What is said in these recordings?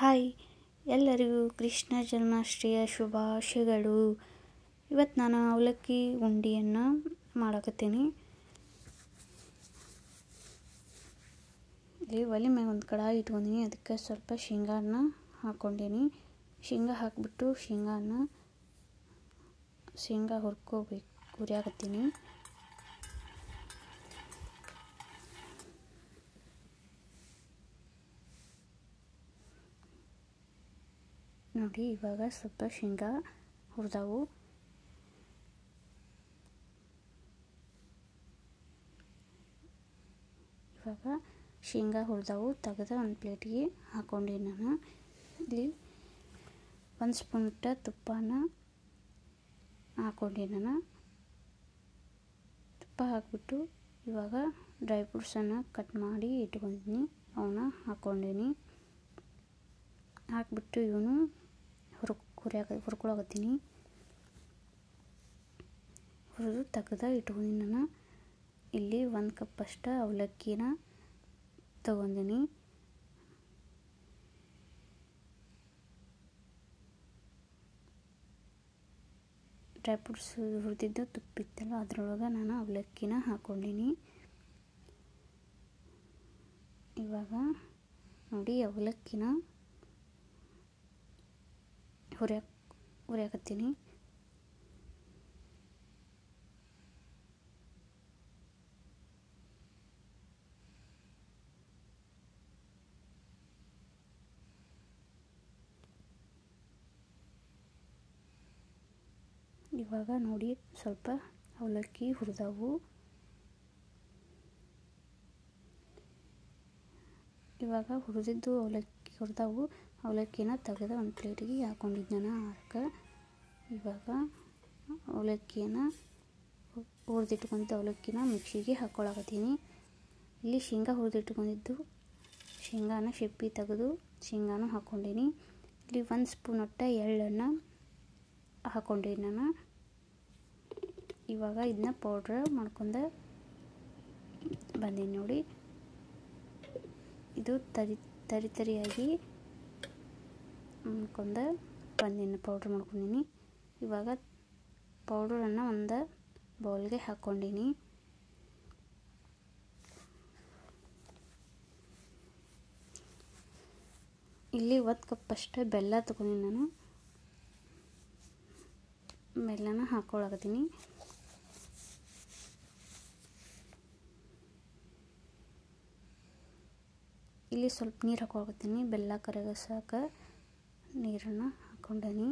Hi, ಎಲ್ಲರಿಗೂ ಕೃಷ್ಣ ಜನ್ಮಾಷ್ಟಮಿಯ ಶುಭಾಶಯಗಳು. ಇವತ್ತು ನಾನು ಅವಲಕ್ಕಿ ಉಂಡೆಯನ್ನು ಮಾಡಕತ್ತೀನಿ. ಇಲ್ಲಿ ಒಲೆ ಮ್ಯಾಗ ಒಂದು ಕಡಾಯಿ ಇಟ್ಕೊಂಡಿನಿ. ಅದಕ್ಕೆ ಸ್ವಲ್ಪ ಶೇಂಗಾನ ಹಾಕ್ಕೊಂಡೀನಿ. ಶೇಂಗಾ ಹಾಕಿಬಿಟ್ಟು ಶೇಂಗಾ ಹುರಿಯಾಕತ್ತೀನಿ. ನೋಡಿ, ಇವಾಗ ಸ್ವಲ್ಪ ಶೇಂಗಾ ಹುರಿದವು. ತೆಗೆದು ಒಂದು ಪ್ಲೇಟಿಗೆ ಹಾಕ್ಕೊಂಡಿ. ನಾನು ಇಲ್ಲಿ 1 ಸ್ಪೂನ್ ತುಪ್ಪನ ಹಾಕ್ಕೊಂಡಿ. ತುಪ್ಪ ಹಾಕಿಬಿಟ್ಟು ಇವಾಗ ಡ್ರೈ ಫ್ರೂಟ್ಸನ್ನು ಕಟ್ ಮಾಡಿ ಇಟ್ಕೊಂಡಿನಿ. ಅವನ್ನ ಹಾಕ್ಕೊಂಡೀನಿ. ಹಾಕಿಬಿಟ್ಟು ಇವನು ಹುರ್ಕೊಳಕತ್ತೀನಿ. ಹುರಿದು ತೆಗೆದು ಇಟ್ಕೊಂಡಿನಿ. ನಾನು ಇಲ್ಲಿ 1 ಕಪ್ ಅಷ್ಟು ಅವಲಕ್ಕಿನ ತಗೊಂಡಿನಿ. ಡ್ರೈ ಫ್ರೂಟ್ಸ್ ಹುರಿದಿದ್ದು ತುಪ್ಪ ಇತ್ತಲ್ಲ, ಅದರೊಳಗೆ ನಾನು ಅವಲಕ್ಕಿನ ಹಾಕ್ಕೊಂಡೀನಿ. ಇವಾಗ ನೋಡಿ, ಅವಲಕ್ಕಿನ ಹುರಿಯಾಕತ್ತೀನಿ. ಇವಾಗ ನೋಡಿ, ಸ್ವಲ್ಪ ಅವಲಕ್ಕಿ ಹುರಿದವು. ಇವಾಗ ಅವಲಕ್ಕಿನ ತೆಗೆದು ಒಂದು ಪ್ಲೇಟಿಗೆ ಹಾಕ್ಕೊಂಡಿದ್ದೆ. ಇವಾಗ ಹುರಿದಿಟ್ಕೊಂಡಿದ್ದ ಅವಲಕ್ಕಿನ ಮಿಕ್ಸಿಗೆ ಹಾಕ್ಕೊಳಕತ್ತೀನಿ. ಇಲ್ಲಿ ಶೇಂಗಾ ಹುರಿದಿಟ್ಕೊಂಡಿದ್ದು ಶೇಂಗಾನ ಸಿಪ್ಪೆ ತೆಗೆದು ಶೇಂಗಾನು ಹಾಕ್ಕೊಂಡೀನಿ. ಇಲ್ಲಿ 1 ಸ್ಪೂನ್ ಎಳ್ಳನ್ನು ಹಾಕ್ಕೊಂಡೀನಿ ನಾನು. ಇವಾಗ ಇದನ್ನ ಪೌಡ್ರ್ ಮಾಡ್ಕೊಂಡು ಬಂದೀನಿ. ನೋಡಿ, ಇದು ತರಿಯಾಗಿ ಪೌಡ್ರ್ ಮಾಡ್ಕೊಂಡಿನಿ. ಇವಾಗ ಪೌಡ್ರನ್ನು ಒಂದು ಬೌಲ್ಗೆ ಹಾಕ್ಕೊಂಡೀನಿ. ಇಲ್ಲಿ 1 ಕಪ್ ಅಷ್ಟು ಬೆಲ್ಲ ತಗೊಂಡಿನಿ. ನಾನು ಬೆಲ್ಲನ ಹಾಕ್ಕೊಳಕತ್ತೀನಿ. ಇಲ್ಲಿ ಸ್ವಲ್ಪ ನೀರು ಹಾಕ್ಕೊಳಕತ್ತೀನಿ. ಬೆಲ್ಲ ಕರಗಸಾಕ ನೀರನ್ನು ಹಾಕ್ಕೊಂಡೀನಿ.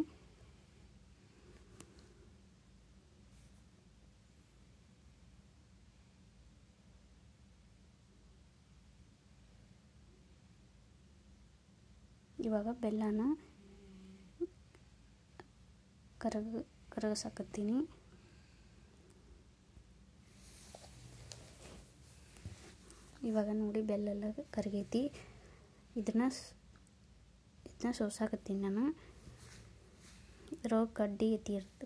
ಇವಾಗ ಬೆಲ್ಲನ ಕರಗಸಾಕತ್ತೀನಿ. ಇವಾಗ ನೋಡಿ, ಬೆಲ್ಲ ಎಲ್ಲ ಕರಗೈತಿ. ಇದನ್ನ ಸೋಸಾಕತ್ತೀನಿ ನಾನು. ಇದ್ರೊಳಗೆ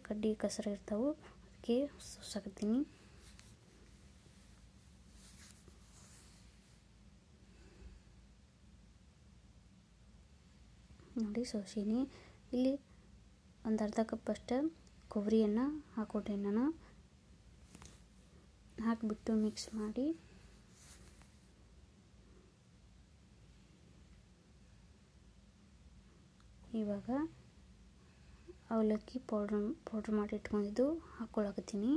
ಕಡ್ಡಿ ಕಸರ ಇರ್ತಾವೆ, ಅದಕ್ಕೆ ಸೋಸಾಕತ್ತೀನಿ. ನೋಡಿ, ಸೋಸೀನಿ. ಇಲ್ಲಿ ಒಂದು ಅರ್ಧ ಕಪ್ ಅಷ್ಟು ಕೊಬ್ಬರಿಯನ್ನು ಹಾಕ್ಕೊಂಡೀನಿ ನಾನು. ಹಾಕಿಬಿಟ್ಟು ಮಿಕ್ಸ್ ಮಾಡಿ ಇವಾಗ ಅವಲಕ್ಕಿ ಪೌಡ್ರ್ ಮಾಡಿ ಇಟ್ಕೊಂಡಿದ್ದು ಹಾಕ್ಕೊಳಕತ್ತೀನಿ.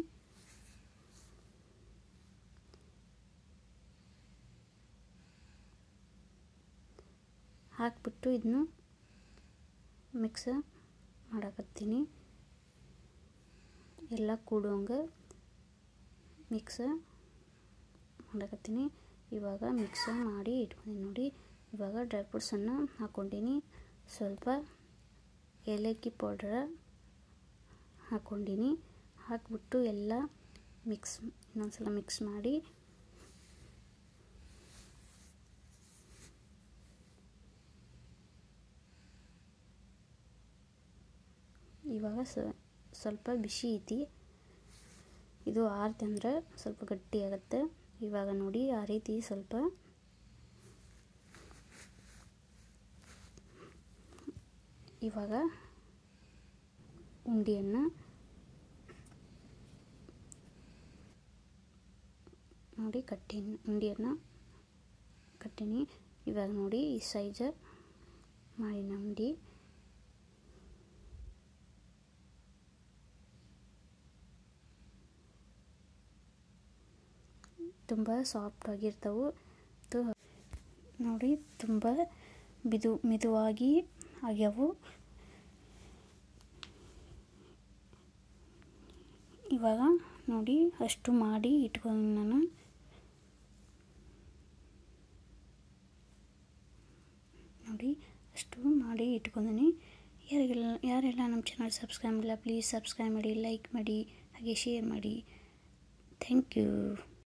ಹಾಕಿಬಿಟ್ಟು ಇದನ್ನು ಮಿಕ್ಸ್ ಮಾಡಕತ್ತೀನಿ. ಎಲ್ಲ ಕೂಡುವಂಗೆ ಮಿಕ್ಸ್ ಮಾಡಕತ್ತೀನಿ. ಇವಾಗ ಮಿಕ್ಸ್ ಮಾಡಿ ಇಟ್ಕೊಂಡಿನಿ. ನೋಡಿ, ಇವಾಗ ಡ್ರೈ ಫ್ರೂಟ್ಸನ್ನು ಹಾಕ್ಕೊಂಡೀನಿ. ಸ್ವಲ್ಪ ಏಲಕ್ಕಿ ಪೌಡ್ರ್ ಹಾಕ್ಕೊಂಡೀನಿ. ಹಾಕಿಬಿಟ್ಟು ಎಲ್ಲ ಇನ್ನೊಂದ್ಸಲ ಮಿಕ್ಸ್ ಮಾಡಿ ಇವಾಗ ಸ್ವಲ್ಪ ಬಿಸಿ ಐತಿ. ಇದು ಆರಿತಂದ್ರೆ ಸ್ವಲ್ಪ ಗಟ್ಟಿ ಆಗುತ್ತೆ. ಇವಾಗ ನೋಡಿ, ಆ ರೀತಿ ಸ್ವಲ್ಪ ಇವಾಗ ಉಂಡೆಯನ್ನು ನೋಡಿ ಉಂಡೆಯನ್ನು ಕಟ್ಟೀನಿ. ಇವಾಗ ನೋಡಿ ಈ ಸೈಜ್ ಮಾಡಿನ ಉಂಡೆ. ತುಂಬ ಸಾಫ್ಟ್ ಆಗಿರ್ತವೆ ನೋಡಿ, ತುಂಬ ಮಿದುವಾಗಿ ಆಗ್ಯಾವು. ಇವಾಗ ನೋಡಿ ಅಷ್ಟು ಮಾಡಿ ಇಟ್ಕೊಂಡು ನಾನು ನೋಡಿ ಅಷ್ಟು ಮಾಡಿ ಇಟ್ಕೊಂಡಿನಿ. ಯಾರೆಲ್ಲ ನಮ್ಮ ಚಾನಲ್ ಸಬ್ಸ್ಕ್ರೈಬ್ ಮಾಡಿಲ್ಲ ಪ್ಲೀಸ್ ಸಬ್ಸ್ಕ್ರೈಬ್ ಮಾಡಿ, ಲೈಕ್ ಮಾಡಿ, ಹಾಗೆ ಶೇರ್ ಮಾಡಿ. Thank you.